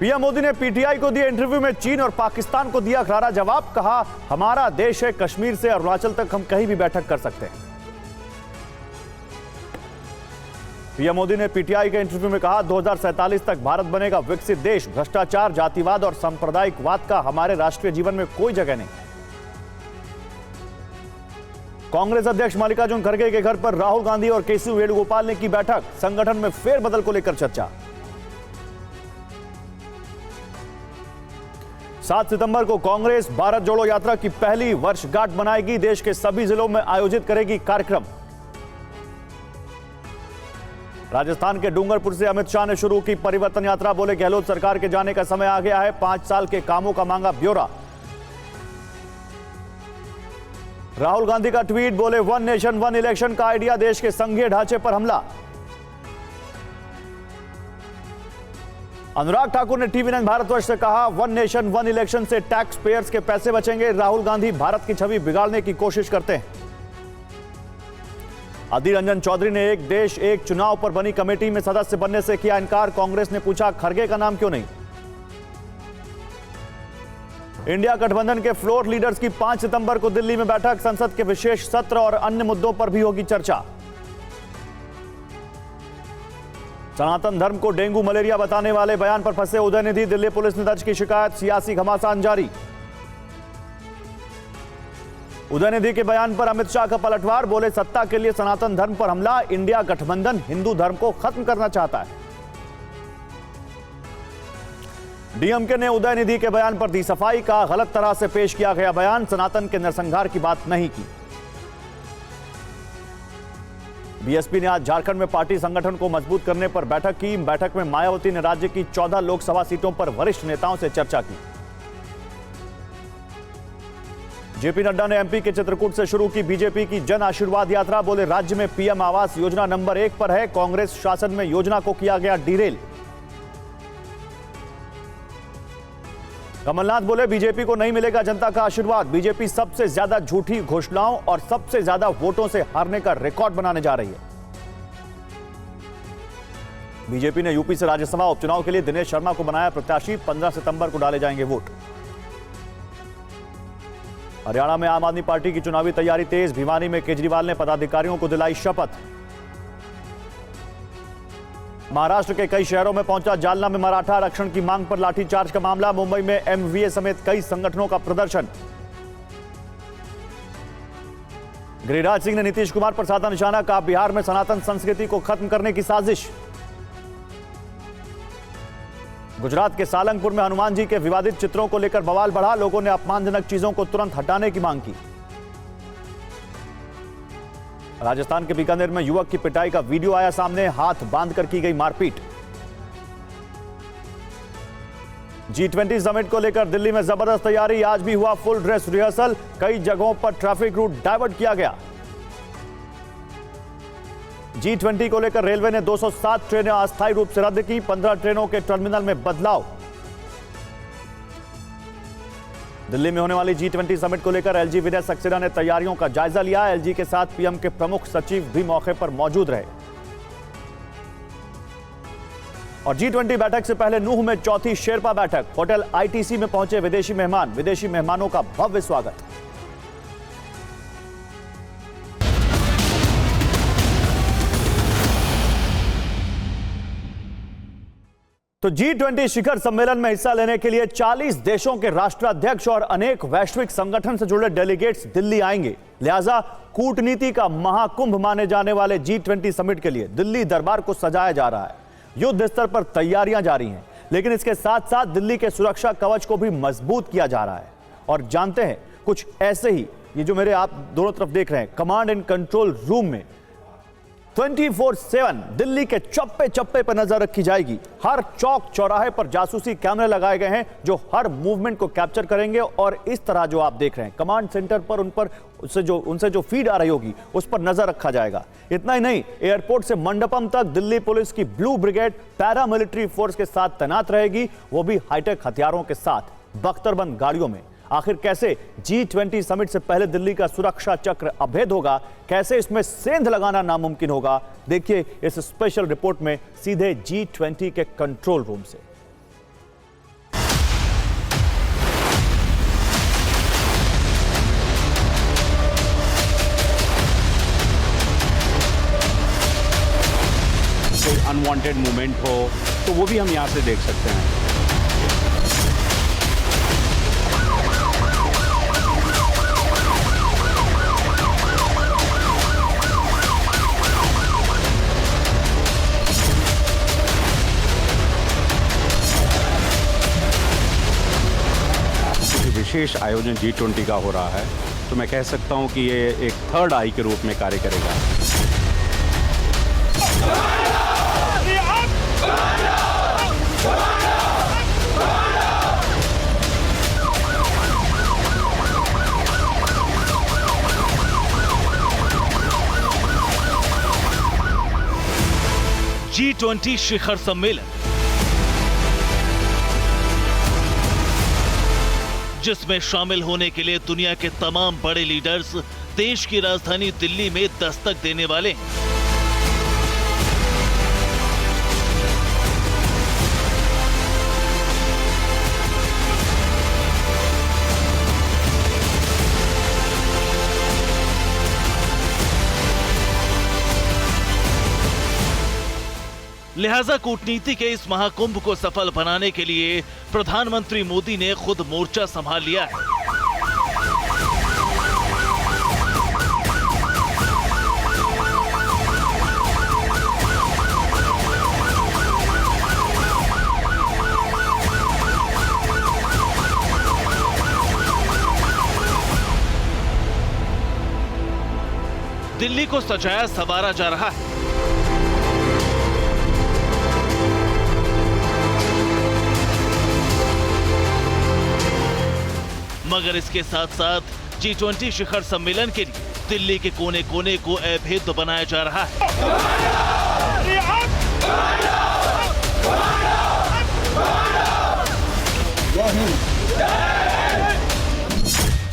PM Modi ने PTI को दिए इंटरव्यू में चीन और पाकिस्तान को दिया करारा जवाब। कहा, हमारा देश है, कश्मीर से अरुणाचल तक हम कहीं भी बैठक कर सकते हैं। पीएम मोदी ने पीटीआई के इंटरव्यू में कहा, 2047 तक भारत बनेगा विकसित देश। भ्रष्टाचार, जातिवाद और सांप्रदायिकवाद का हमारे राष्ट्रीय जीवन में कोई जगह नहीं। कांग्रेस अध्यक्ष मल्लिकार्जुन खड़गे के घर पर राहुल गांधी और केसी वेणुगोपाल ने की बैठक। संगठन में फेरबदल को लेकर चर्चा। 7 सितंबर को कांग्रेस भारत जोड़ो यात्रा की पहली वर्षगांठ मनाएगी। देश के सभी जिलों में आयोजित करेगी कार्यक्रम। राजस्थान के डूंगरपुर से अमित शाह ने शुरू की परिवर्तन यात्रा। बोले, गहलोत सरकार के जाने का समय आ गया है। 5 साल के कामों का मांगा ब्यौरा। राहुल गांधी का ट्वीट। बोले, 1 नेशन 1 इलेक्शन का आइडिया देश के संघीय ढांचे पर हमला। अनुराग ठाकुर ने टीवी 9 भारतवर्ष से कहा, 1 नेशन 1 इलेक्शन से टैक्स पेयर्स के पैसे बचेंगे। राहुल गांधी भारत की छवि बिगाड़ने की कोशिश करते हैं। अधीर रंजन चौधरी ने एक देश एक चुनाव पर बनी कमेटी में सदस्य बनने से किया इनकार। कांग्रेस ने पूछा, खड़गे का नाम क्यों नहीं। इंडिया गठबंधन के फ्लोर लीडर्स की 5 सितंबर को दिल्ली में बैठक। संसद के विशेष सत्र और अन्य मुद्दों पर भी होगी चर्चा। सनातन धर्म को डेंगू मलेरिया बताने वाले बयान पर फंसे उदयनिधि। दिल्ली पुलिस ने दर्ज की शिकायत। सियासी घमासान जारी। उदयनिधि के बयान पर अमित शाह का पलटवार। बोले, सत्ता के लिए सनातन धर्म पर हमला। इंडिया गठबंधन हिंदू धर्म को खत्म करना चाहता है। डीएमके ने उदयनिधि के बयान पर दी सफाई। का गलत तरह से पेश किया गया बयान। सनातन के नरसंहार की बात नहीं की। बीएसपी ने आज झारखंड में पार्टी संगठन को मजबूत करने पर बैठक की। बैठक में मायावती ने राज्य की 14 लोकसभा सीटों पर वरिष्ठ नेताओं से चर्चा की। जेपी नड्डा ने एमपी के चित्रकूट से शुरू की बीजेपी की जन आशीर्वाद यात्रा। बोले, राज्य में पीएम आवास योजना नंबर 1 पर है। कांग्रेस शासन में योजना को किया गया डीरेल। कमलनाथ बोले, बीजेपी को नहीं मिलेगा जनता का आशीर्वाद। बीजेपी सबसे ज्यादा झूठी घोषणाओं और सबसे ज्यादा वोटों से हारने का रिकॉर्ड बनाने जा रही है। बीजेपी ने यूपी से राज्यसभा उपचुनाव के लिए दिनेश शर्मा को बनाया प्रत्याशी। 15 सितंबर को डाले जाएंगे वोट। हरियाणा में आम आदमी पार्टी की चुनावी तैयारी तेज। भिवानी में केजरीवाल ने पदाधिकारियों को दिलाई शपथ। महाराष्ट्र के कई शहरों में पहुंचा जालना में मराठा आरक्षण की मांग पर लाठीचार्ज का मामला। मुंबई में एमवीए समेत कई संगठनों का प्रदर्शन। गिरिराज सिंह ने नीतीश कुमार पर साधा निशाना। कहा, बिहार में सनातन संस्कृति को खत्म करने की साजिश। गुजरात के सालंगपुर में हनुमान जी के विवादित चित्रों को लेकर बवाल बढ़ा। लोगों ने अपमानजनक चीजों को तुरंत हटाने की मांग की। राजस्थान के बीकानेर में युवक की पिटाई का वीडियो आया सामने। हाथ बांधकर की गई मारपीट। G20 समिट को लेकर दिल्ली में जबरदस्त तैयारी। आज भी हुआ फुल ड्रेस रिहर्सल। कई जगहों पर ट्रैफिक रूट डाइवर्ट किया गया। G20 को लेकर रेलवे ने 207 ट्रेनें अस्थायी रूप से रद्द की। 15 ट्रेनों के टर्मिनल में बदलाव। दिल्ली में होने वाली G20 समिट को लेकर एलजी विनय सक्सेना ने तैयारियों का जायजा लिया। एलजी के साथ पीएम के प्रमुख सचिव भी मौके पर मौजूद रहे। और G20 बैठक से पहले नूह में चौथी शेरपा बैठक। होटल आईटीसी में पहुंचे विदेशी मेहमान। विदेशी मेहमानों का भव्य स्वागत। तो G20 शिखर सम्मेलन में हिस्सा लेने के लिए 40 देशों के राष्ट्राध्यक्ष और अनेक वैश्विक संगठन से जुड़े डेलीगेट्स दिल्ली आएंगे। लिहाजा कूटनीति का महाकुंभ माने जाने वाले G20 समिट के लिए दिल्ली दरबार को सजाया जा रहा है। युद्ध स्तर पर तैयारियां जारी हैं, लेकिन इसके साथ साथ दिल्ली के सुरक्षा कवच को भी मजबूत किया जा रहा है। और जानते हैं कुछ ऐसे ही, ये जो मेरे आप दोनों तरफ देख रहे हैं, कमांड एंड कंट्रोल रूम में 24/7 दिल्ली के चप्पे चप्पे पर नजर रखी जाएगी। हर चौक चौराहे पर जासूसी कैमरे लगाए गए हैं जो हर मूवमेंट को कैप्चर करेंगे। और इस तरह जो आप देख रहे हैं कमांड सेंटर पर उनसे जो फीड आ रही होगी उस पर नजर रखा जाएगा। इतना ही नहीं, एयरपोर्ट से मंडपम तक दिल्ली पुलिस की ब्लू ब्रिगेड पैरामिलिट्री फोर्स के साथ तैनात रहेगी, वो भी हाईटेक हथियारों के साथ बख्तरबंद गाड़ियों में। आखिर कैसे G20 समिट से पहले दिल्ली का सुरक्षा चक्र अभेद होगा, कैसे इसमें सेंध लगाना नामुमकिन होगा, देखिए इस स्पेशल रिपोर्ट में सीधे G20 के कंट्रोल रूम से। अनवांटेड मूवमेंट हो तो वो भी हम यहाँ से देख सकते हैं। विशेष आयोजन G20 का हो रहा है तो मैं कह सकता हूं कि ये एक थर्ड आई के रूप में कार्य करेगा। G20 शिखर सम्मेलन, जिसमें शामिल होने के लिए दुनिया के तमाम बड़े लीडर्स देश की राजधानी दिल्ली में दस्तक देने वाले हैं। लिहाजा कूटनीति के इस महाकुंभ को सफल बनाने के लिए प्रधानमंत्री मोदी ने खुद मोर्चा संभाल लिया है। दिल्ली को सजाया संवारा जा रहा है। मगर इसके साथ साथ G20 शिखर सम्मेलन के लिए दिल्ली के कोने कोने को अभेद्य बनाया जा रहा है।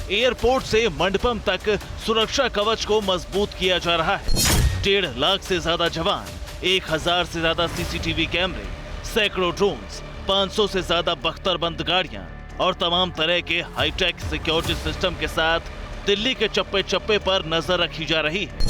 एयरपोर्ट से मंडपम तक सुरक्षा कवच को मजबूत किया जा रहा है। 1.5 लाख से ज्यादा जवान, 1000 से ज्यादा सीसीटीवी कैमरे, सैकड़ों ड्रोन्स, 500 से ज्यादा बख्तरबंद गाड़ियां और तमाम तरह के हाईटेक सिक्योरिटी सिस्टम के साथ दिल्ली के चप्पे चप्पे पर नजर रखी जा रही है।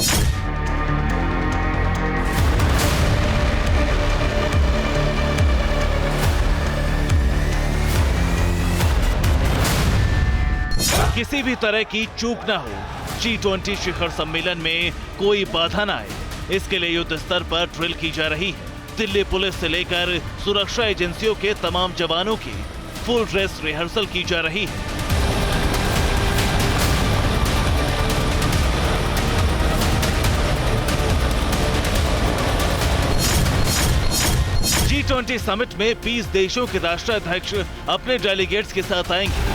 किसी भी तरह की चूक ना हो, G20 शिखर सम्मेलन में कोई बाधा ना आए, इसके लिए युद्ध स्तर पर ड्रिल की जा रही है। दिल्ली पुलिस से लेकर सुरक्षा एजेंसियों के तमाम जवानों की फुल ड्रेस रिहर्सल की जा रही है। G20 समिट में 20 देशों के राष्ट्राध्यक्ष अपने डेलीगेट्स के साथ आएंगे।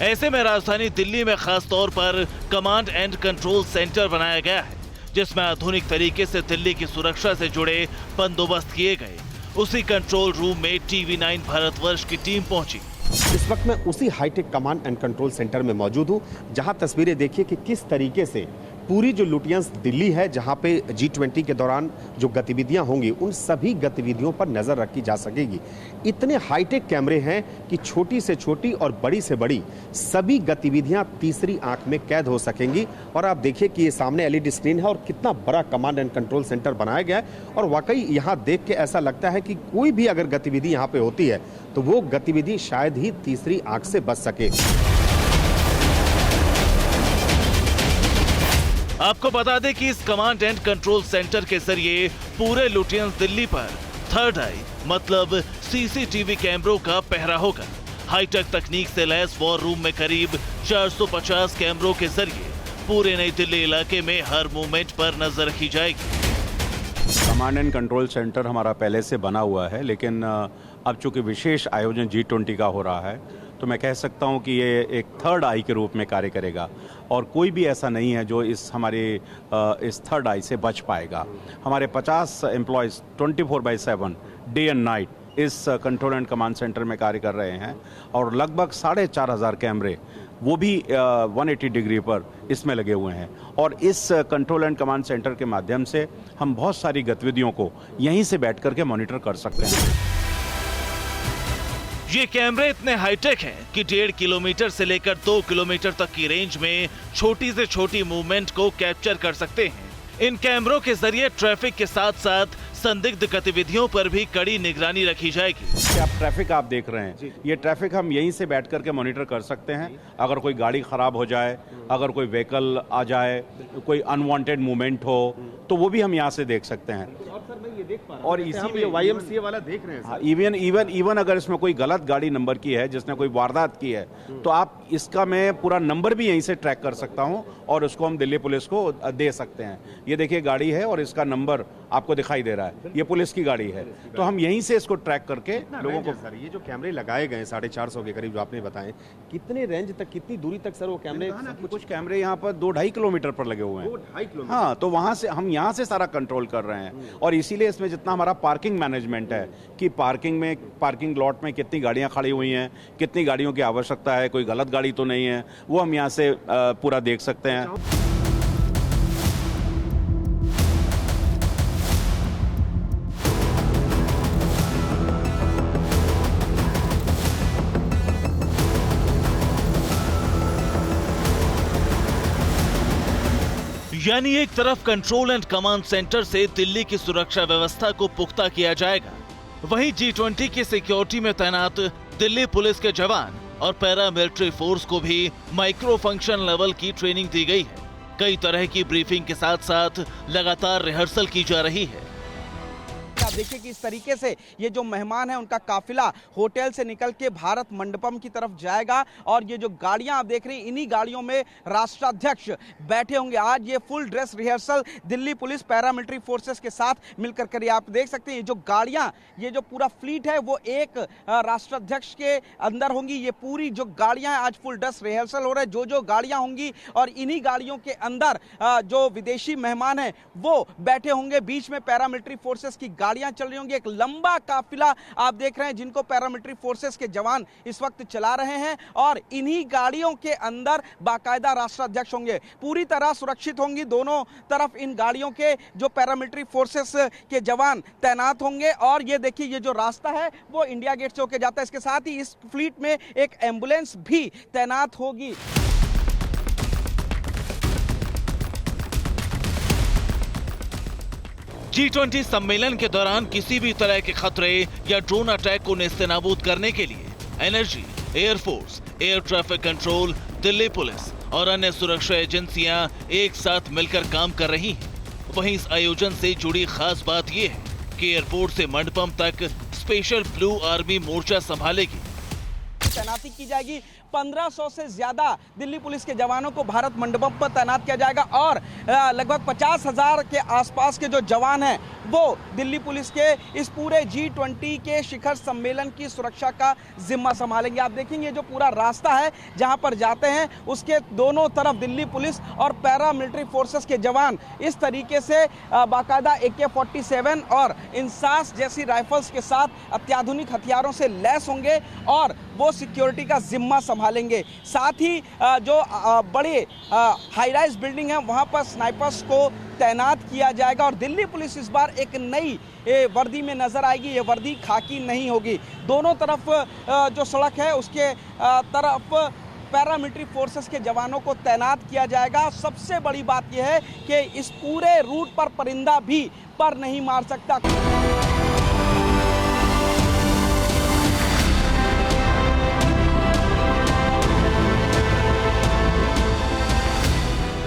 ऐसे में राजधानी दिल्ली में खास तौर पर कमांड एंड कंट्रोल सेंटर बनाया गया है, जिसमें आधुनिक तरीके से दिल्ली की सुरक्षा से जुड़े बंदोबस्त किए गए। उसी कंट्रोल रूम में TV9 भारतवर्ष की टीम पहुंची। इस वक्त मैं उसी high tech command and control centre में मौजूद हूं, जहां तस्वीरें देखिए कि किस तरीके से पूरी जो लुटियंस दिल्ली है, जहां पे G20 के दौरान जो गतिविधियां होंगी उन सभी गतिविधियों पर नजर रखी जा सकेगी। इतने हाईटेक कैमरे हैं कि छोटी से छोटी और बड़ी से बड़ी सभी गतिविधियां तीसरी आंख में कैद हो सकेंगी। और आप देखिए कि ये सामने LED स्क्रीन है और कितना बड़ा कमांड एंड कंट्रोल सेंटर बनाया गया है। और वाकई यहाँ देख के ऐसा लगता है कि कोई भी अगर गतिविधि यहाँ पे होती है तो वो गतिविधि शायद ही तीसरी आंख से बच सके। आपको बता दें कि इस कमांड एंड कंट्रोल सेंटर के जरिए पूरे लुटियंस दिल्ली पर थर्ड आई मतलब सीसीटीवी कैमरों का पहरा होगा। हाईटेक तकनीक से लैस वॉर रूम में करीब 450 कैमरों के जरिए पूरे नई दिल्ली इलाके में हर मूवमेंट पर नजर रखी जाएगी। कमांड एंड कंट्रोल सेंटर हमारा पहले से बना हुआ है, लेकिन अब चूंकि विशेष आयोजन G20 का हो रहा है तो मैं कह सकता हूं कि ये एक थर्ड आई के रूप में कार्य करेगा और कोई भी ऐसा नहीं है जो इस थर्ड आई से बच पाएगा। हमारे 50 एम्प्लॉयज़ 24/7 डे एंड नाइट इस कंट्रोल एंड कमांड सेंटर में कार्य कर रहे हैं और लगभग 4500 कैमरे वो भी 180 डिग्री पर इसमें लगे हुए हैं। और इस कंट्रोल एंड कमांड सेंटर के माध्यम से हम बहुत सारी गतिविधियों को यहीं से बैठ करके मॉनिटर कर सकते हैं। ये कैमरे इतने हाईटेक हैं कि 1.5 किलोमीटर से लेकर 2 किलोमीटर तक की रेंज में छोटी से छोटी मूवमेंट को कैप्चर कर सकते हैं। इन कैमरों के जरिए ट्रैफिक के साथ साथ संदिग्ध गतिविधियों पर भी कड़ी निगरानी रखी जाएगी। आप ट्रैफिक आप देख रहे हैं, ये ट्रैफिक हम यहीं से बैठ करके मॉनिटर कर सकते हैं। अगर कोई गाड़ी खराब हो जाए, अगर कोई व्हीकल आ जाए, कोई अनवांटेड मूवमेंट हो, तो वो भी हम यहाँ से देख सकते हैं। और इसी में YMCA वाला देख रहे हैं इवन अगर इसमें कोई गलत गाड़ी नंबर की है, जिसने कोई वारदात की है, तो आप इसका मैं पूरा नंबर भी यहीं से ट्रैक कर सकता हूं और उसको हम दिल्ली पुलिस को दे सकते हैं। ये देखिए गाड़ी है और इसका नंबर आपको दिखाई दे रहा है, ये पुलिस की गाड़ी है, तो हम यहीं से इसको ट्रैक करके लोगों को। सर ये जो कैमरे लगाए गए 450 के करीब जो आपने बताए, कितने रेंज तक, कितनी दूरी तक सर वो कैमरे? कुछ कैमरे यहाँ पर 2-2.5 किलोमीटर पर लगे हुए हैं। 2-2.5 किलोमीटर? हाँ, तो वहां से हम यहाँ से सारा कंट्रोल कर रहे हैं। और इसीलिए इसमें जितना हमारा पार्किंग मैनेजमेंट है कि पार्किंग लॉट में कितनी गाड़ियां खड़ी हुई हैं, कितनी गाड़ियों की आवश्यकता है, कोई गलत गाड़ी तो नहीं है, वो हम यहाँ से पूरा देख सकते हैं। यानी एक तरफ कंट्रोल एंड कमांड सेंटर से दिल्ली की सुरक्षा व्यवस्था को पुख्ता किया जाएगा, वहीं G20 की सिक्योरिटी में तैनात दिल्ली पुलिस के जवान और पैरा मिलिट्री फोर्स को भी माइक्रो फंक्शन लेवल की ट्रेनिंग दी गई है। कई तरह की ब्रीफिंग के साथ साथ लगातार रिहर्सल की जा रही है। आप देखिए कि इस तरीके से ये जो मेहमान है उनका काफिला होटल से निकल के भारत मंडपम की तरफ जाएगा और ये जो गाड़ियां आप देख रही हैं, इन्हीं गाड़ियों में राष्ट्राध्यक्ष बैठे होंगे। आज ये full dress rehearsal Delhi police paramilitary forces के साथ मिलकर करिए। आप देख सकते हैं ये जो गाड़ियां, ये जो पूरा फ्लीट है वो एक राष्ट्राध्यक्ष के अंदर होंगी। ये पूरी जो गाड़ियां आज फुल ड्रेस रिहर्सल हो रहा है, जो गाड़ियां होंगी, और इन्हीं गाड़ियों के अंदर जो विदेशी मेहमान हैं वो बैठे होंगे। बीच में पैरामिलिट्री फोर्सेस की गाड़ियां चल रही होंगी। एक लंबा काफिला आप देख रहे हैं जिनको पैरामिलिट्री फोर्सेस के जवान इस वक्त चला रहे हैं और इन्हीं गाड़ियों के अंदर बाकायदा राष्ट्राध्यक्ष होंगे। पूरी तरह सुरक्षित होंगी दोनों तरफ इन गाड़ियों के जो पैरामिलिट्री फोर्सेस के जवान तैनात होंगे। और ये देखिए ये जो रास्ता है वो इंडिया गेट से होकर जाता है। इसके साथ ही इस फ्लीट में एक एम्बुलेंस भी तैनात होगी। G20 सम्मेलन के दौरान किसी भी तरह के खतरे या ड्रोन अटैक को नेस्तनाबूद करने के लिए energy, air force, air traffic control, Delhi police और अन्य सुरक्षा एजेंसियां एक साथ मिलकर काम कर रही हैं। वहीं इस आयोजन से जुड़ी खास बात यह है कि एयरपोर्ट से मंडपम तक स्पेशल ब्लू आर्मी मोर्चा संभालेगी। तैनाती की जाएगी। 1500 से ज्यादा दिल्ली पुलिस के जवानों को भारत मंडपम पर तैनात किया जाएगा और लगभग 50,000 के आसपास के जो जवान हैं वो दिल्ली पुलिस के इस पूरे G20 के शिखर सम्मेलन की सुरक्षा का जिम्मा संभालेंगे। आप देखेंगे जो पूरा रास्ता है जहां पर जाते हैं उसके दोनों तरफ दिल्ली पुलिस और पैरा मिलिट्री फोर्सेस के जवान इस तरीके से बाकायदा AK-47 और इंसास जैसी राइफल्स के साथ अत्याधुनिक हथियारों से लैस होंगे और वो सिक्योरिटी का जिम्मा संभालेंगे। साथ ही जो बड़े हाई राइज बिल्डिंग है वहां पर स्नाइपर्स को तैनात किया जाएगा और दिल्ली पुलिस इस बार एक नई वर्दी में नजर आएगी। ये वर्दी खाकी नहीं होगी। दोनों तरफ जो सड़क है उसके तरफ पैरामिलिट्री फोर्सेस के जवानों को तैनात किया जाएगा। सबसे बड़ी बात यह है कि इस पूरे रूट पर परिंदा भी पर नहीं मार सकता।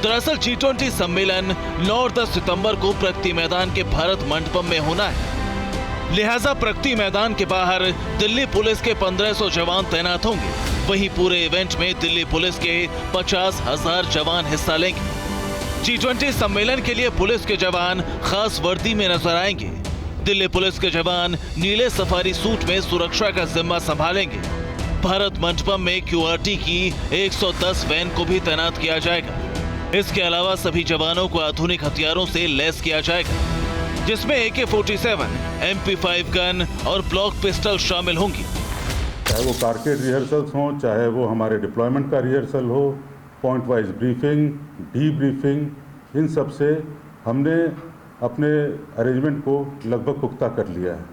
दरअसल G20 सम्मेलन 9 और 10 सितंबर को प्रगति मैदान के भारत मंडपम में होना है। लिहाजा प्रगति मैदान के बाहर दिल्ली पुलिस के 1500 जवान तैनात होंगे। वहीं पूरे इवेंट में दिल्ली पुलिस के 50,000 जवान हिस्सा लेंगे। G20 सम्मेलन के लिए पुलिस के जवान खास वर्दी में नजर आएंगे। दिल्ली पुलिस के जवान नीले सफारी सूट में सुरक्षा का जिम्मा संभालेंगे। भारत मंडपम में QRT की 110 वैन को भी तैनात किया जाएगा। इसके अलावा सभी जवानों को आधुनिक हथियारों से लैस किया जाएगा, जिसमें AK-47, MP5 गन और ब्लॉक पिस्टल शामिल होंगी। चाहे वो कारकेड रिहर्सल्स हों, चाहे वो हमारे डिप्लॉयमेंट का रिहर्सल हो, पॉइंट वाइज ब्रीफिंग, डीब्रीफिंग, इन सब से हमने अपने अरेंजमेंट को लगभग पुख्ता कर लिया है।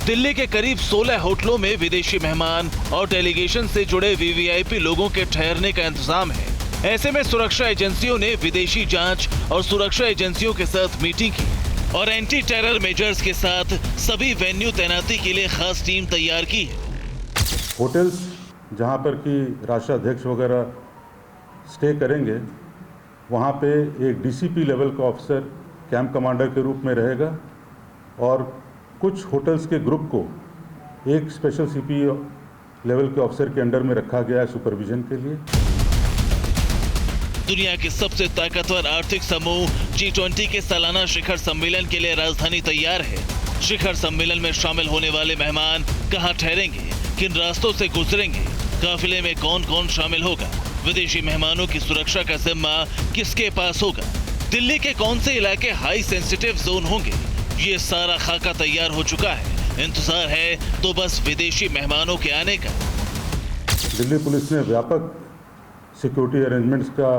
दिल्ली के करीब 16 होटलों में विदेशी मेहमान और डेलीगेशन से जुड़े वीवीआईपी लोगों के ठहरने का इंतजाम है। ऐसे में सुरक्षा एजेंसियों ने विदेशी जांच और सुरक्षा एजेंसियों के साथ मीटिंग की और एंटी टेरर मेजर्स के साथ सभी वेन्यू तैनाती के लिए खास टीम तैयार की है। होटल्स जहाँ पर कि राष्ट्राध्यक्ष वगैरह स्टे करेंगे, वहाँ पे एक डीसीपी लेवल का ऑफिसर कैंप कमांडर के रूप में रहेगा और कुछ होटल्स के ग्रुप को एक स्पेशल सीपी लेवल के ऑफिसर के अंडर में रखा गया है सुपरविजन के लिए। दुनिया के सबसे ताकतवर आर्थिक समूह G20 के सालाना शिखर सम्मेलन के लिए राजधानी तैयार है। शिखर सम्मेलन में शामिल होने वाले मेहमान कहां ठहरेंगे, किन रास्तों से गुजरेंगे, काफिले में कौन कौन शामिल होगा, विदेशी मेहमानों की सुरक्षा का जिम्मा किसके पास होगा, दिल्ली के कौन से इलाके हाई सेंसिटिव जोन होंगे, ये सारा खाका तैयार हो चुका है। इंतजार है तो बस विदेशी मेहमानों के आने का। दिल्ली पुलिस ने व्यापक सिक्योरिटी अरेंजमेंट्स का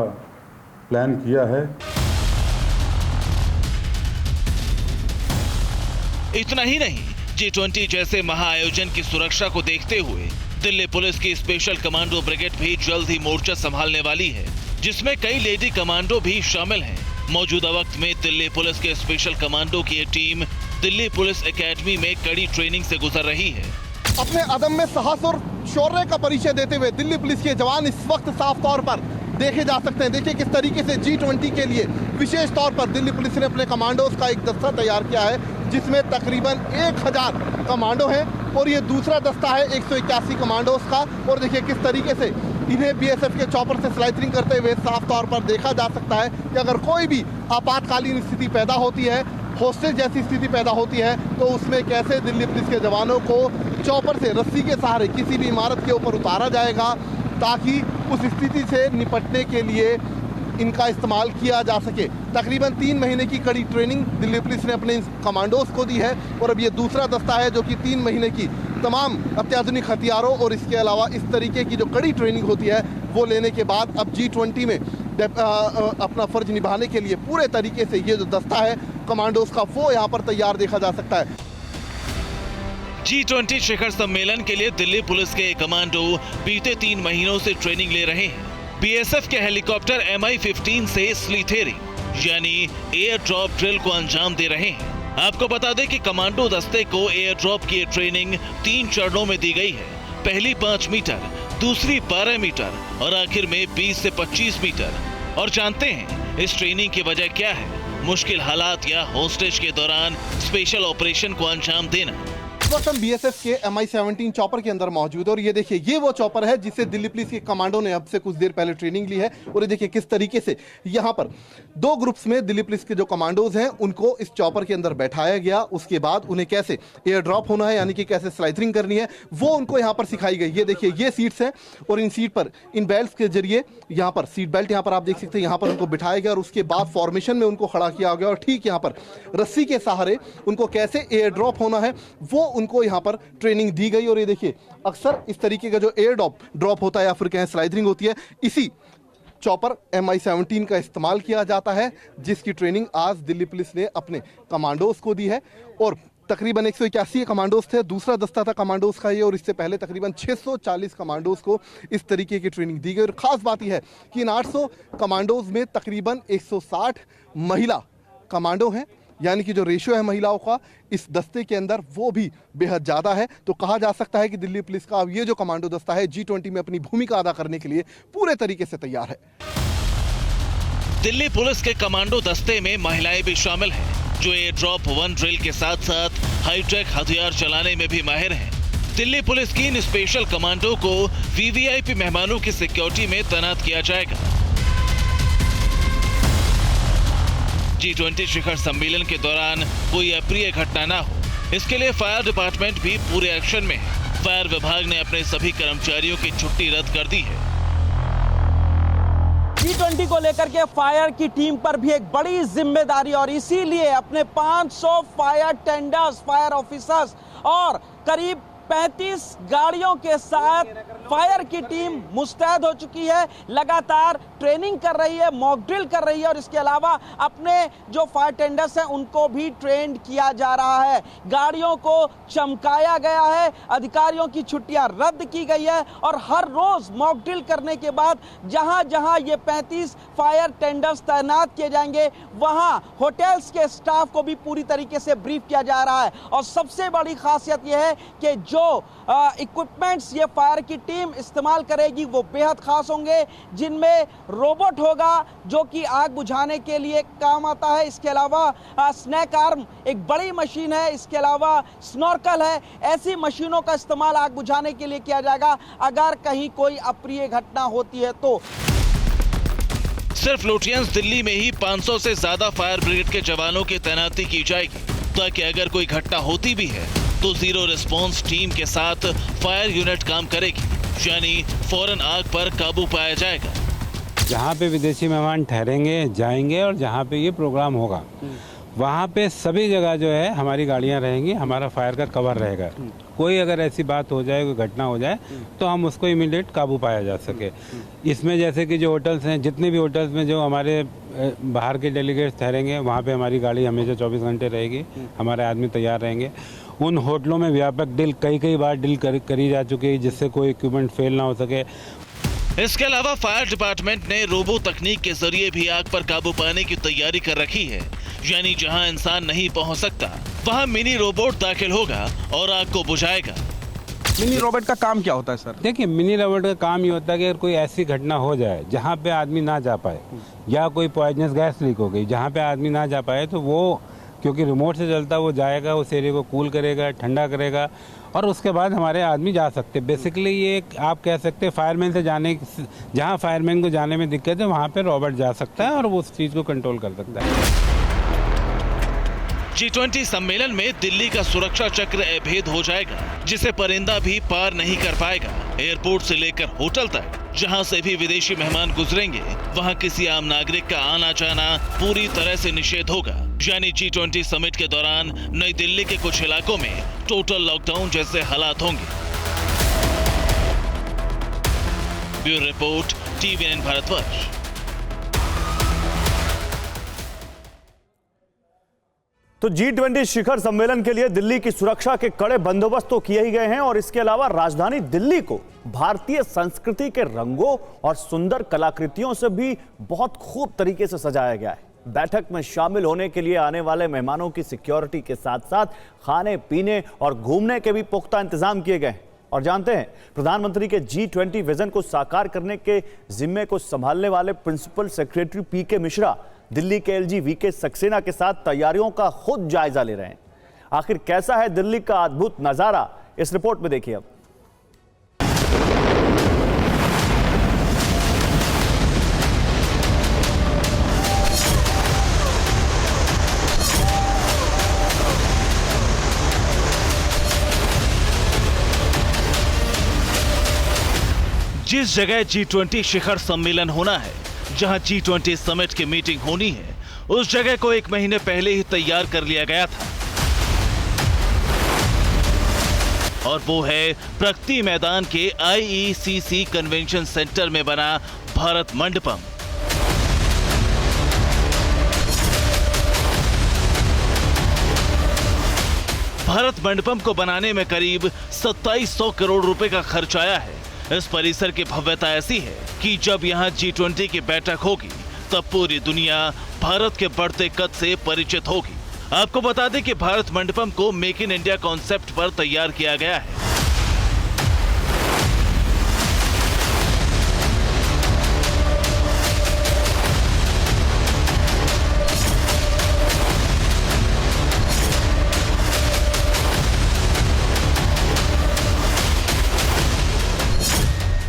प्लान किया है। इतना ही नहीं, G20 जैसे महाआयोजन की सुरक्षा को देखते हुए दिल्ली पुलिस की स्पेशल कमांडो ब्रिगेड भी जल्द ही मोर्चा संभालने वाली है, जिसमें कई लेडी कमांडो भी शामिल हैं। मौजूदा वक्त में दिल्ली पुलिस के स्पेशल कमांडो की एक टीम दिल्ली पुलिस एकेडमी में कड़ी ट्रेनिंग से गुजर रही है। अपने अदम्य साहस और शौर्य का परिचय देते हुए दिल्ली पुलिस के जवान इस वक्त साफ तौर पर देखे जा सकते हैं। देखिए किस तरीके से G20 के लिए विशेष तौर पर दिल्ली पुलिस ने अपने कमांडोज का एक दस्ता तैयार किया है, जिसमें तकरीबन 1000 कमांडो हैं और ये दूसरा दस्ता है 181 कमांडोज का। और देखिए किस तरीके से इन्हें बीएसएफ के चॉपर से स्लाइडिंग करते हुए साफ तौर पर देखा जा सकता है कि अगर कोई भी आपातकालीन स्थिति पैदा होती है, हॉस्टेज जैसी स्थिति पैदा होती है, तो उसमें कैसे दिल्ली पुलिस के जवानों को चॉपर से रस्सी के सहारे किसी भी इमारत के ऊपर उतारा जाएगा, ताकि उस स्थिति से निपटने के लिए इनका इस्तेमाल किया जा सके। तकरीबन 3 महीने की कड़ी ट्रेनिंग दिल्ली पुलिस ने अपने कमांडोज को दी है और अब ये दूसरा दस्ता है जो कि 3 महीने की तमाम अत्याधुनिक हथियारों और इसके अलावा इस तरीके की जो कड़ी ट्रेनिंग होती है वो लेने के बाद अब G20 में अपना फर्ज निभाने के लिए पूरे तरीके से ये जो दस्ता है कमांडोज का वो यहाँ पर तैयार देखा जा सकता है। G20 शिखर सम्मेलन के लिए दिल्ली पुलिस के कमांडो बीते 3 महीनों से ट्रेनिंग ले रहे हैं। बीएसएफ के हेलीकॉप्टर MI-15 से स्लीथेरिंग यानी एयर ड्रॉप ड्रिल को अंजाम दे रहे हैं। आपको बता दें कि कमांडो दस्ते को एयर ड्रॉप की ट्रेनिंग 3 चरणों में दी गई है। पहली 5 मीटर, दूसरी 12 मीटर और आखिर में 20 से 25 मीटर। और जानते हैं इस ट्रेनिंग की वजह क्या है? मुश्किल हालात या होस्टेज के दौरान स्पेशल ऑपरेशन को अंजाम देना। इस वक्त हम बीएसएफ के MI-17 चॉपर के अंदर मौजूद है और ये देखिए ये वो चॉपर है जिससे दिल्ली पुलिस के कमांडो ने अब से कुछ देर पहले ट्रेनिंग ली है। और ये देखिए किस तरीके से यहाँ पर 2 ग्रुप्स में दिल्ली पुलिस के जो कमांडोज हैं उनको इस चॉपर के अंदर बैठाया गया। उसके बाद उन्हें कैसे एयर ड्रॉप होना है यानी कि कैसे स्लाइडिंग करनी है वो उनको यहाँ पर सिखाई गई। ये देखिए ये सीट्स हैं और इन सीट पर इन बेल्ट के जरिए यहाँ पर सीट बेल्ट यहाँ पर आप देख सकते हैं, यहाँ पर उनको बिठाया गया और उसके बाद फॉर्मेशन में उनको खड़ा किया गया और ठीक यहाँ पर रस्सी के सहारे उनको कैसे एयर ड्रॉप होना है वो उनको यहाँ पर ट्रेनिंग दी गई। और ये देखिए अक्सर इस तरीके का जो एयर ड्रॉप होता है या फिर कहें स्लाइडिंग होती है, इसी चॉपर MI-17 का इस्तेमाल किया जाता है, जिसकी ट्रेनिंग आज दिल्ली पुलिस ने अपने कमांडोज को दी है। और तकरीबन 181 कमांडोज थे, दूसरा दस्ता था कमांडोज का ये, और इससे पहले तकरीबन 640 कमांडोज को इस तरीके की ट्रेनिंग दी गई। और खास बात यह है कि इन 800 कमांडोज में तकरीबन 160 महिला कमांडो हैं, यानी कि जो रेशियो है महिलाओं का इस दस्ते के अंदर वो भी बेहद ज्यादा है। तो कहा जा सकता है कि दिल्ली पुलिस का अब ये जो कमांडो दस्ता है G20 में अपनी भूमिका अदा करने के लिए पूरे तरीके से तैयार है। दिल्ली पुलिस के कमांडो दस्ते में महिलाएं भी शामिल हैं, जो एयर ड्रॉप 1 ड्रिल के साथ साथ हाईटेक हथियार चलाने में भी माहिर हैं। दिल्ली पुलिस की इन स्पेशल कमांडो को वीवीआईपी मेहमानों की सिक्योरिटी में तैनात किया जाएगा। G20 शिखर सम्मेलन के दौरान कोई अप्रिय घटना ना हो, इसके लिए फायर डिपार्टमेंट भी पूरे एक्शन में है। फायर विभाग ने अपने सभी कर्मचारियों की छुट्टी रद्द कर दी है। G20 को लेकर के फायर की टीम पर भी एक बड़ी जिम्मेदारी और इसीलिए अपने 500 फायर टेंडर्स, फायर ऑफिसर्स और करीब 35 गाड़ियों के साथ फायर की टीम मुस्तैद हो चुकी है, लगातार ट्रेनिंग कर रही है, मॉक ड्रिल कर रही है और इसके अलावा अपने जो फायर टेंडर्स हैं उनको भी ट्रेंड किया जा रहा है। गाड़ियों को चमकाया गया है, अधिकारियों की छुट्टियां रद्द की गई है और हर रोज मॉक ड्रिल करने के बाद जहां जहां ये 35 फायर टेंडर्स तैनात किए जाएंगे वहां होटल्स के स्टाफ को भी पूरी तरीके से ब्रीफ किया जा रहा है। और सबसे बड़ी खासियत यह है कि जो इक्विपमेंट्स ये फायर की टीम इस्तेमाल करेगी वो बेहद खास होंगे, जिनमें रोबोट होगा जो कि आग बुझाने के लिए काम आता है। इसके अलावा स्नैक आर्म एक बड़ी मशीन है, इसके अलावा स्नॉर्कल है। ऐसी मशीनों का इस्तेमाल आग बुझाने के लिए किया जाएगा अगर कहीं कोई अप्रिय घटना होती है तो। सिर्फ लुटियंस दिल्ली में ही 500 से ज्यादा फायर ब्रिगेड के जवानों की तैनाती की जाएगी ताकि अगर कोई घटना होती भी है तो जीरो रिस्पांस टीम के साथ फायर यूनिट काम करेगी, यानी फौरन आग पर काबू पाया जाएगा। जहाँ पे विदेशी मेहमान ठहरेंगे जाएंगे और जहाँ पे ये प्रोग्राम होगा वहाँ पे सभी जगह जो है हमारी गाड़ियाँ रहेंगी, हमारा फायर का कवर रहेगा। कोई अगर ऐसी बात हो जाए, कोई घटना हो जाए तो हम उसको इमीडिएट काबू पाया जा सके। इसमें जैसे कि जो होटल्स हैं, जितने भी होटल्स में जो हमारे बाहर के डेलीगेट्स ठहरेंगे वहाँ पे हमारी गाड़ी हमेशा 24 घंटे रहेगी, हमारे आदमी तैयार रहेंगे। उन होटलों में व्यापक डील कई बार डील करी जा चुकी है जिससे कोई इक्विपमेंट फेल ना हो सके। इसके अलावा फायर डिपार्टमेंट ने रोबो तकनीक के जरिए भी आग पर काबू पाने की तैयारी कर रखी है, यानी जहां इंसान नहीं पहुंच सकता वहां मिनी रोबोट दाखिल होगा और आग को बुझाएगा। मिनी रोबोट का काम क्या होता है सर? देखिए, मिनी रोबोट का काम ये होता है कि अगर कोई ऐसी घटना हो जाए जहाँ पे आदमी ना जा पाए या कोई पॉइजनस गैस लीक हो गई जहाँ पे आदमी ना जा पाए तो वो क्योंकि रिमोट से चलता वो जाएगा, उस एरिया को कूल करेगा, ठंडा करेगा और उसके बाद हमारे आदमी जा सकते। बेसिकली ये आप कह सकते हैं फायरमैन से जाने, जहाँ फायरमैन को जाने में दिक्कत है वहाँ पे रोबोट जा सकता है और वो उस चीज़ को कंट्रोल कर सकता है। G20 सम्मेलन में दिल्ली का सुरक्षा चक्र अभेद हो जाएगा, जिसे परिंदा भी पार नहीं कर पाएगा। एयरपोर्ट से लेकर होटल तक जहां से भी विदेशी मेहमान गुजरेंगे वहां किसी आम नागरिक का आना जाना पूरी तरह से निषेध होगा। यानी G20 समिट के दौरान नई दिल्ली के कुछ इलाकों में टोटल लॉकडाउन जैसे हालात होंगे। Bureau report, TVN Bharatvarsh. तो G20 शिखर सम्मेलन के लिए दिल्ली की सुरक्षा के कड़े बंदोबस्त तो किए ही गए हैं और इसके अलावा राजधानी दिल्ली को भारतीय संस्कृति के रंगों और सुंदर कलाकृतियों से भी बहुत खूब तरीके से सजाया गया है। बैठक में शामिल होने के लिए आने वाले मेहमानों की सिक्योरिटी के साथ साथ खाने पीने और घूमने के भी पुख्ता इंतजाम किए गए हैं। और जानते हैं, प्रधानमंत्री के G20 विजन को साकार करने के जिम्मे को संभालने वाले principal secretary PK Mishra Delhi के LG VK सक्सेना के साथ तैयारियों का खुद जायजा ले रहे हैं। आखिर कैसा है दिल्ली का अद्भुत नजारा, इस रिपोर्ट में देखिए अब। जिस जगह G20 शिखर सम्मेलन होना है, जहां G20 समिट की मीटिंग होनी है, उस जगह को एक महीने पहले ही तैयार कर लिया गया था और वो है प्रगति मैदान के IECC कन्वेंशन सेंटर में बना भारत मंडपम। भारत मंडपम को बनाने में करीब 2700 करोड़ रुपए का खर्च आया है। इस परिसर की भव्यता ऐसी है कि जब यहाँ G20 की बैठक होगी तब पूरी दुनिया भारत के बढ़ते कद से परिचित होगी। आपको बता दें कि भारत मंडपम को मेक इन इंडिया कॉन्सेप्ट पर तैयार किया गया है।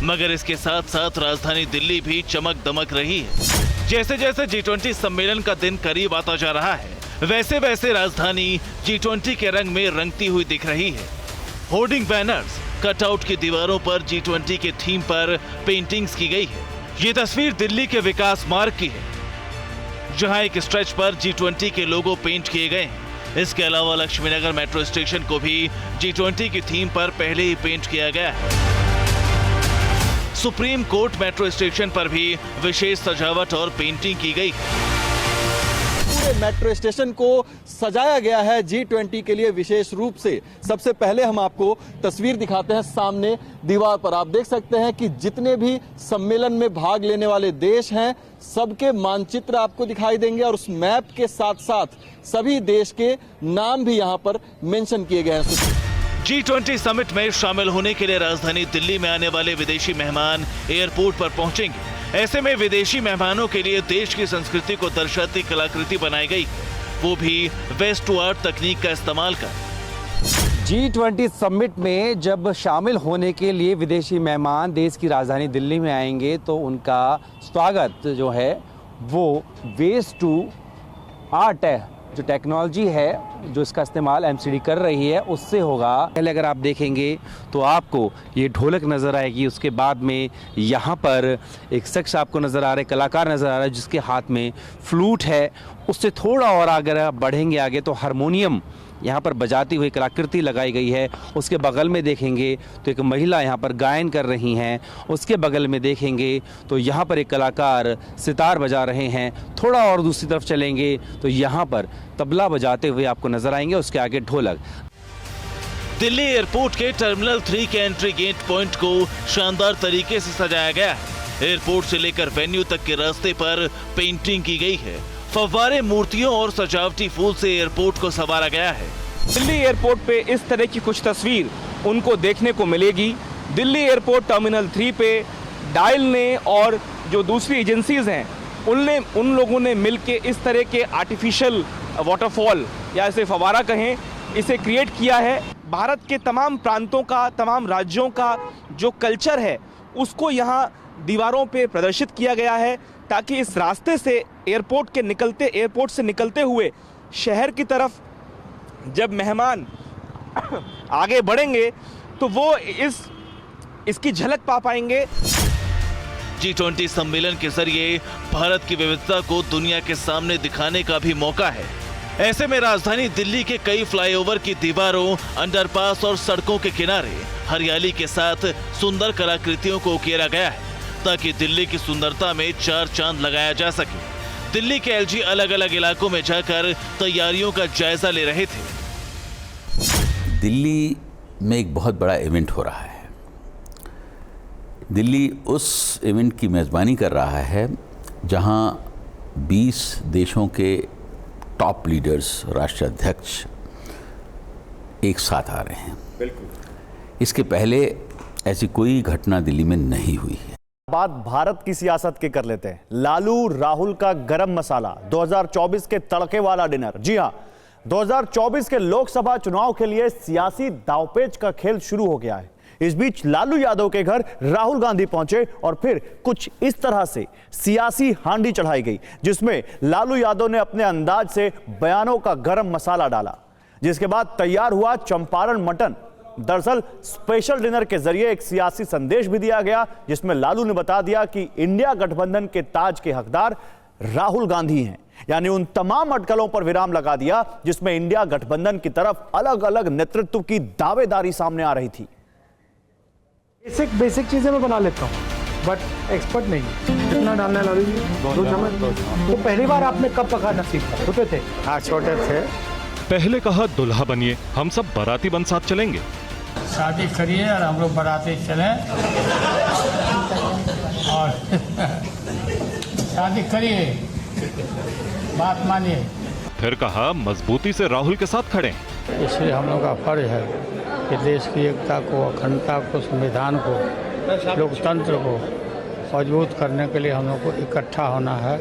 मगर इसके साथ साथ राजधानी दिल्ली भी चमक दमक रही है। जैसे जैसे G20 सम्मेलन का दिन करीब आता जा रहा है, वैसे वैसे राजधानी G20 के रंग में रंगती हुई दिख रही है। होर्डिंग बैनर्स, कटआउट की दीवारों पर G20 के थीम पर पेंटिंग्स की गई है। ये तस्वीर दिल्ली के विकास मार्ग की है, जहां एक स्ट्रेच पर G20 के लोगो पेंट किए गए हैं। इसके अलावा लक्ष्मीनगर मेट्रो स्टेशन को भी G20 की थीम पर पहले ही पेंट किया गया है। सुप्रीम कोर्ट मेट्रो स्टेशन पर भी विशेष सजावट और पेंटिंग की गई। पूरे मेट्रो स्टेशन को सजाया गया है G20 के लिए विशेष रूप से। सबसे पहले हम आपको तस्वीर दिखाते हैं। सामने दीवार पर आप देख सकते हैं कि जितने भी सम्मेलन में भाग लेने वाले देश हैं, सबके मानचित्र आपको दिखाई देंगे और उस मैप के साथ साथ सभी देश के नाम भी यहाँ पर मेंशन किए गए हैं। G20 समिट में शामिल होने के लिए राजधानी दिल्ली में आने वाले विदेशी मेहमान एयरपोर्ट पर पहुंचेंगे। ऐसे में विदेशी मेहमानों के लिए देश की संस्कृति को दर्शाती कलाकृति बनाई गई, वो भी वेस्ट टू आर्ट तकनीक का इस्तेमाल कर। G20 समिट में जब शामिल होने के लिए विदेशी मेहमान देश की राजधानी दिल्ली में आएंगे तो उनका स्वागत जो है वो वेस्ट टू आर्ट है, जो टेक्नोलॉजी है जो इसका इस्तेमाल MCD कर रही है उससे होगा। पहले अगर आप देखेंगे तो आपको ये ढोलक नज़र आएगी, उसके बाद में यहाँ पर एक शख्स आपको नज़र आ रहा है, कलाकार नज़र आ रहा है जिसके हाथ में फ्लूट है। उससे थोड़ा और अगर आप बढ़ेंगे आगे तो हारमोनियम यहाँ पर बजाती हुई कलाकृति लगाई गई है। उसके बगल में देखेंगे तो एक महिला यहाँ पर गायन कर रही हैं। उसके बगल में देखेंगे तो यहाँ पर एक कलाकार सितार बजा रहे हैं। थोड़ा और दूसरी तरफ चलेंगे तो यहाँ पर तबला बजाते हुए आपको नजर आएंगे, उसके आगे ढोलक। दिल्ली एयरपोर्ट के टर्मिनल 3 के एंट्री गेट पॉइंट को शानदार तरीके से सजाया गया है। एयरपोर्ट से लेकर वेन्यू तक के रास्ते पर पेंटिंग की गई है। फव्वारे, मूर्तियों और सजावटी फूल से एयरपोर्ट को संवारा गया है। दिल्ली एयरपोर्ट पे इस तरह की कुछ तस्वीर उनको देखने को मिलेगी। दिल्ली एयरपोर्ट टर्मिनल 3 पे डायल ने और जो दूसरी एजेंसीज हैं उन लोगों ने मिलके इस तरह के आर्टिफिशियल वाटरफॉल या इसे फवारा कहें, इसे क्रिएट किया है। भारत के तमाम प्रांतों का, तमाम राज्यों का जो कल्चर है उसको यहाँ दीवारों पे प्रदर्शित किया गया है ताकि इस रास्ते से एयरपोर्ट से निकलते हुए शहर की तरफ जब मेहमान आगे बढ़ेंगे तो वो इसकी झलक पा पाएंगे। G20 सम्मेलन के जरिए भारत की विविधता को दुनिया के सामने दिखाने का भी मौका है। ऐसे में राजधानी दिल्ली के कई फ्लाईओवर की दीवारों, अंडरपास और सड़कों के किनारे हरियाली के साथ सुंदर कलाकृतियों को उकेरा गया है ताकि दिल्ली की सुंदरता में चार चांद लगाया जा सके। दिल्ली के LG अलग अलग इलाकों में जाकर तैयारियों का जायजा ले रहे थे। दिल्ली में एक बहुत बड़ा इवेंट हो रहा है। दिल्ली उस इवेंट की मेज़बानी कर रहा है जहां 20 देशों के टॉप लीडर्स, राष्ट्राध्यक्ष एक साथ आ रहे हैं। बिल्कुल, इसके पहले ऐसी कोई घटना दिल्ली में नहीं हुई है। बात भारत की सियासत की कर लेते हैं। लालू राहुल का गरम मसाला, 2024 के तड़के वाला डिनर। जी हां, 2024 के लोकसभा चुनाव के लिए सियासी दांवपेच का खेल शुरू हो गया है। इस बीच लालू यादव के घर राहुल गांधी पहुंचे और फिर कुछ इस तरह से सियासी हांडी चढ़ाई गई जिसमें लालू यादव ने अपने अंदाज से बयानों का गरम मसाला डाला, जिसके बाद तैयार हुआ चंपारण मटन। दरअसल स्पेशल डिनर के जरिए एक सियासी संदेश भी दिया गया जिसमें लालू ने बता दिया कि इंडिया गठबंधन के ताज के हकदार राहुल गांधी हैं। यानी उन तमाम अटकलों पर विराम लगा दिया जिसमें इंडिया गठबंधन की तरफ अलग अलग नेतृत्व की दावेदारी सामने आ रही थी। बेसिक चीजें मैं बना लेता हूँ बट एक्सपर्ट नहीं। कितना डालना है लालू जी? 2 चम्मच। तो पहली बार आपने कब पकाना सीखा? छोटे थे? हाँ, छोटे थे। पहले कहा दुल्हा बनिए, हम सब बाराती बन साथ चलेंगे। शादी करिए और हम लोग बाराती चलें और शादी करिए, बात मानिए। फिर कहा मजबूती से राहुल के साथ खड़े। इसलिए हम लोग का फर्ज है कि देश की एकता को, अखंडता को, संविधान को, लोकतंत्र को मजबूत करने के लिए हम लोग को इकट्ठा होना है।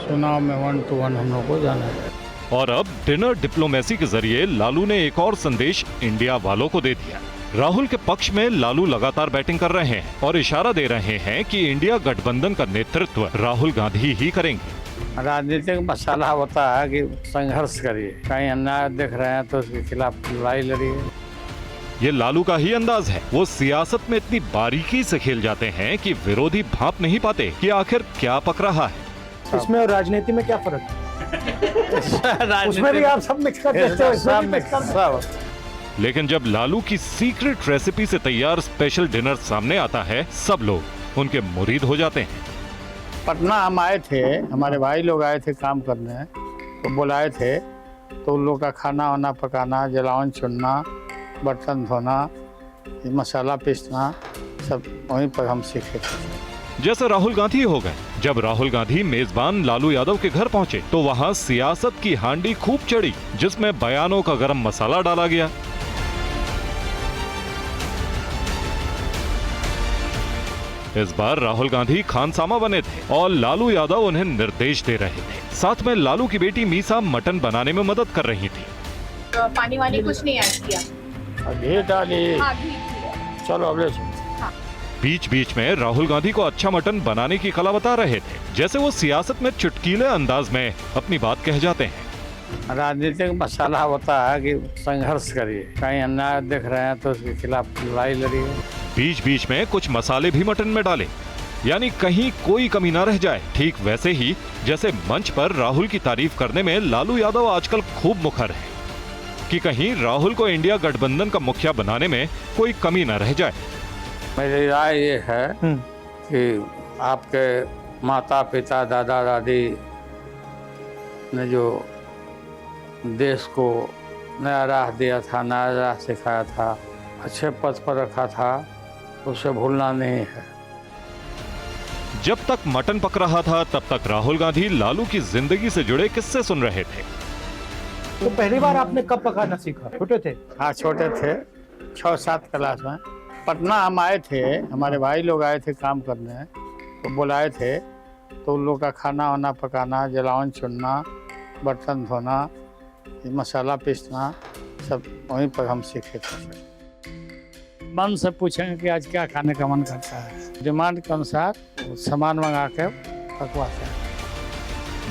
चुनाव में 1 to 1 हम लोग को जाना है। और अब डिनर डिप्लोमेसी के जरिए लालू ने एक और संदेश इंडिया वालों को दे दिया। राहुल के पक्ष में लालू लगातार बैटिंग कर रहे हैं और इशारा दे रहे हैं कि इंडिया गठबंधन का नेतृत्व राहुल गांधी ही करेंगे। राजनीतिक मसाला होता है कि संघर्ष करिए, कहीं अन्याय देख रहे हैं तो उसके खिलाफ लड़ाई लड़िए। ये लालू का ही अंदाज है। वो सियासत में इतनी बारीकी से खेल जाते हैं कि विरोधी भांप नहीं पाते कि आखिर क्या पक रहा है। इसमें और राजनीति में क्या फर्क है? उसमें भी आप सब मिक्स कर देते हो, इसमें भी मिक्स कर। लेकिन जब लालू की सीक्रेट रेसिपी से तैयार स्पेशल डिनर सामने आता है, सब लोग उनके मुरीद हो जाते हैं। पटना हम आए थे, हमारे भाई लोग आए थे काम करने, तो बुलाए थे, तो उन लोग का खाना वाना पकाना, जलावन चुनना, बर्तन धोना, मसाला पीसना, सब वहीं पर हम सीखे थे। जैसे राहुल गांधी हो गए। जब राहुल गांधी मेजबान लालू यादव के घर पहुंचे तो वहां सियासत की हांडी खूब चढ़ी, जिसमें बयानों का गरम मसाला डाला गया। इस बार राहुल गांधी खानसामा बने थे और लालू यादव उन्हें निर्देश दे रहे थे। साथ में लालू की बेटी मीसा मटन बनाने में मदद कर रही थी। पानी वानी कुछ नहीं ऐड किया, घी डाली, चलो अब ले। बीच बीच में राहुल गांधी को अच्छा मटन बनाने की कला बता रहे थे, जैसे वो सियासत में चुटकीले अंदाज में अपनी बात कह जाते हैं। राजनीतिक मसाला होता है कि संघर्ष करिए, कहीं अन्याय देख रहे हैं तो उसके खिलाफ लड़ाई लड़िए। बीच बीच में कुछ मसाले भी मटन में डाले, यानी कहीं कोई कमी ना रह जाए। ठीक वैसे ही जैसे मंच पर राहुल की तारीफ करने में लालू यादव आजकल खूब मुखर है कि कहीं राहुल को इंडिया गठबंधन का मुखिया बनाने में कोई कमी न रह जाए। मेरी राय ये है कि आपके माता पिता दादा दादी ने जो देश को नया राह दिया था, नया राह सिखाया था, अच्छे पद पर रखा था, उसे भूलना नहीं है। जब तक मटन पक रहा था तब तक राहुल गांधी लालू की जिंदगी से जुड़े किस्से सुन रहे थे। तो पहली बार आपने कब पकाना सीखा? छोटे थे? हाँ छोटे थे, 6-7 क्लास में। पटना हम आए थे, हमारे भाई लोग आए थे काम करने, तो बुलाए थे, तो उन लोग का खाना वाना पकाना, जलावन चुनना, बर्तन धोना, मसाला पीसना, सब वहीं पर हम सीखे थे। मन से पूछेंगे कि आज क्या खाने का मन करता है, डिमांड के अनुसार सामान मंगा के पकवाते हैं।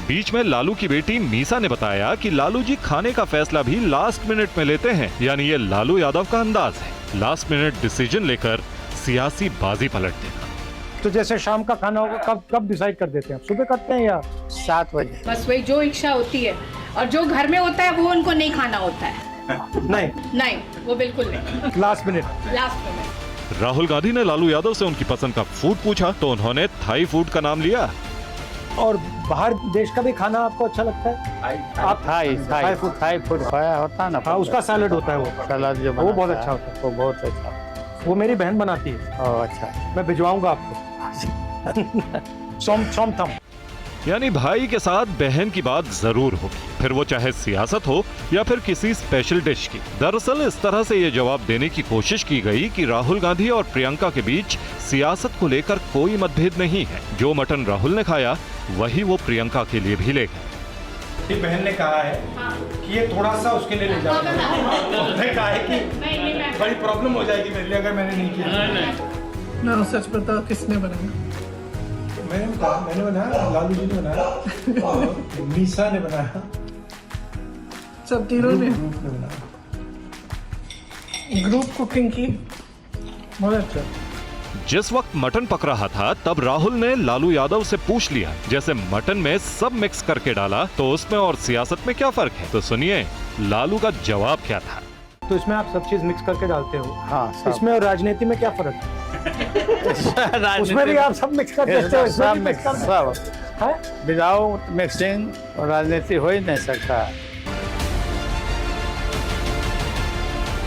बीच में लालू की बेटी मीसा ने बताया कि लालू जी खाने का फैसला भी लास्ट मिनट में लेते हैं, यानी ये लालू यादव का अंदाज है, लास्ट मिनट डिसीजन लेकर सियासी बाजी पलट देना। तो जैसे शाम का खाना होगा कब डिसाइड कर देते हैं? सुबह करते हैं या 7 बजे? बस वही जो इच्छा होती है, और जो घर में होता है वो उनको नहीं खाना होता है। नहीं, वो बिल्कुल नहीं। Last minute. राहुल गांधी ने लालू यादव से उनकी पसंद का फूड पूछा तो उन्होंने थाई फूड का नाम लिया। और बाहर देश का भी खाना आपको अच्छा लगता है? आप थाई फूड खाया होता है ना? हाँ, उसका सैलेड होता है, वो सैलेड जो वो बहुत अच्छा होता है। वो बहुत अच्छा, वो मेरी बहन बनाती है। ओह अच्छा, मैं भिजवाऊंगा आपको। सोम थम। यानी भाई के साथ बहन की बात जरूर होगी, फिर वो चाहे सियासत हो या फिर किसी स्पेशल डिश की। दरअसल इस तरह से ये जवाब देने की कोशिश की गई कि राहुल गांधी और प्रियंका के बीच सियासत को लेकर कोई मतभेद नहीं है। जो मटन राहुल ने खाया वही वो प्रियंका के लिए भी ले गए। बहन ने कहा है कि ये थोड़ा सा उसके लिए ले जाओ। उसने कहा है कि बड़ी प्रॉब्लम हो जाएगी मेरे लिए अगर मैंने नहीं किया। ना सच बताओ, किसने बनाया? मैंने बनाया, लालू जी ने बनाया और मीसा ने बनाया, सब तीनों ने ग्रुप कुकिंग की। बहुत अच्छा। जिस वक्त मटन पक रहा था तब राहुल ने लालू यादव से पूछ लिया, जैसे मटन में सब मिक्स करके डाला तो उसमें और सियासत में क्या फर्क है? तो सुनिए लालू का जवाब क्या था। तो इसमें आप सब चीज मिक्स करके डालते हो? हाँ। इसमें और राजनीति में क्या फर्क है? उसमें भी आप सब मिक्स कर देते हो? सब मिक्स है, विदाउट मिक्सिंग राजनीति हो ही नहीं सकता।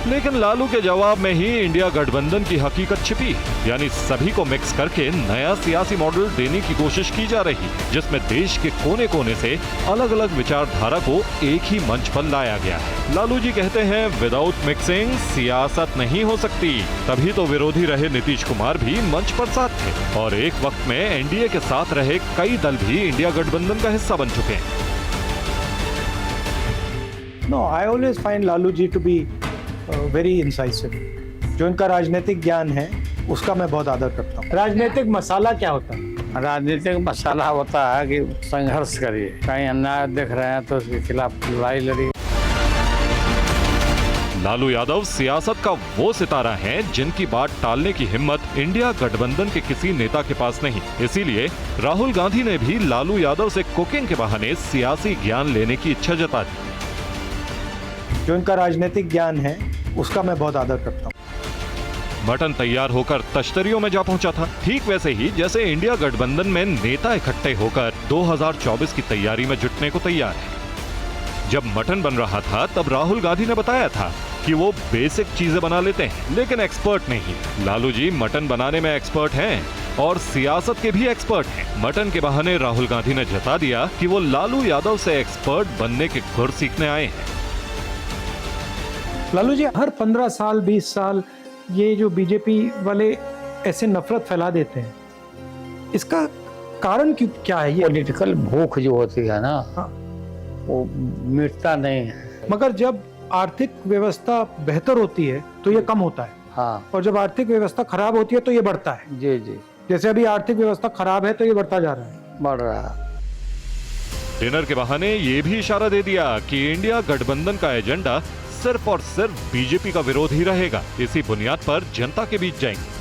लेकिन लालू के जवाब में ही इंडिया गठबंधन की हकीकत छिपी, यानी सभी को मिक्स करके नया सियासी मॉडल देने की कोशिश की जा रही है, जिसमें देश के कोने कोने से अलग अलग विचारधारा को एक ही मंच पर लाया गया है। लालू जी कहते हैं विदाउट मिक्सिंग सियासत नहीं हो सकती, तभी तो विरोधी रहे नीतीश कुमार भी मंच पर साथ थे और एक वक्त में एनडीए के साथ रहे कई दल भी इंडिया गठबंधन का हिस्सा बन चुके हैं। No, I always find Lalu ji to be very incisive. जो इनका राजनीतिक ज्ञान है उसका मैं बहुत आदर करता हूँ। राजनीतिक मसाला क्या होता है? राजनीतिक मसाला होता है कि संघर्ष करिए, कहीं अन्याय देख रहे हैं तो उसके खिलाफ लड़ाई लड़िए। लालू यादव सियासत का वो सितारा हैं जिनकी बात टालने की हिम्मत इंडिया गठबंधन के किसी नेता के पास नहीं। इसीलिए राहुल गांधी ने भी लालू यादव से कुकिंग के बहाने सियासी ज्ञान लेने की इच्छा जता दी। जो इनका राजनीतिक ज्ञान है उसका मैं बहुत आदर करता हूँ। मटन तैयार होकर तश्तरियों में जा पहुंचा था, ठीक वैसे ही जैसे इंडिया गठबंधन में नेता इकट्ठे होकर 2024 की तैयारी में जुटने को तैयार है। जब मटन बन रहा था तब राहुल गांधी ने बताया था कि वो बेसिक चीजें बना लेते हैं लेकिन एक्सपर्ट नहीं। लालू जी मटन बनाने में एक्सपर्ट हैं और सियासत के भी एक्सपर्ट हैं। मटन के बहाने राहुल गांधी ने जता दिया कि वो लालू यादव से एक्सपर्ट बनने के गुर सीखने आए हैं। लालू जी हर 15 साल 20 साल ये जो बीजेपी वाले ऐसे नफरत फैला देते हैं, इसका कारण क्या है? ये पॉलिटिकल भूख जो होती है ना, वो मिटता नहीं है। मगर जब आर्थिक व्यवस्था बेहतर होती है तो ये कम होता है। हाँ। और जब आर्थिक व्यवस्था खराब होती है तो ये बढ़ता है। जी जी। जैसे अभी आर्थिक व्यवस्था खराब है तो ये बढ़ता जा रहा है। बढ़ रहा है। डिनर के बहाने ये भी इशारा दे दिया कि इंडिया गठबंधन का एजेंडा सिर्फ और सिर्फ बीजेपी का विरोध ही रहेगा। इसी बुनियाद पर जनता के बीच जाएंगे।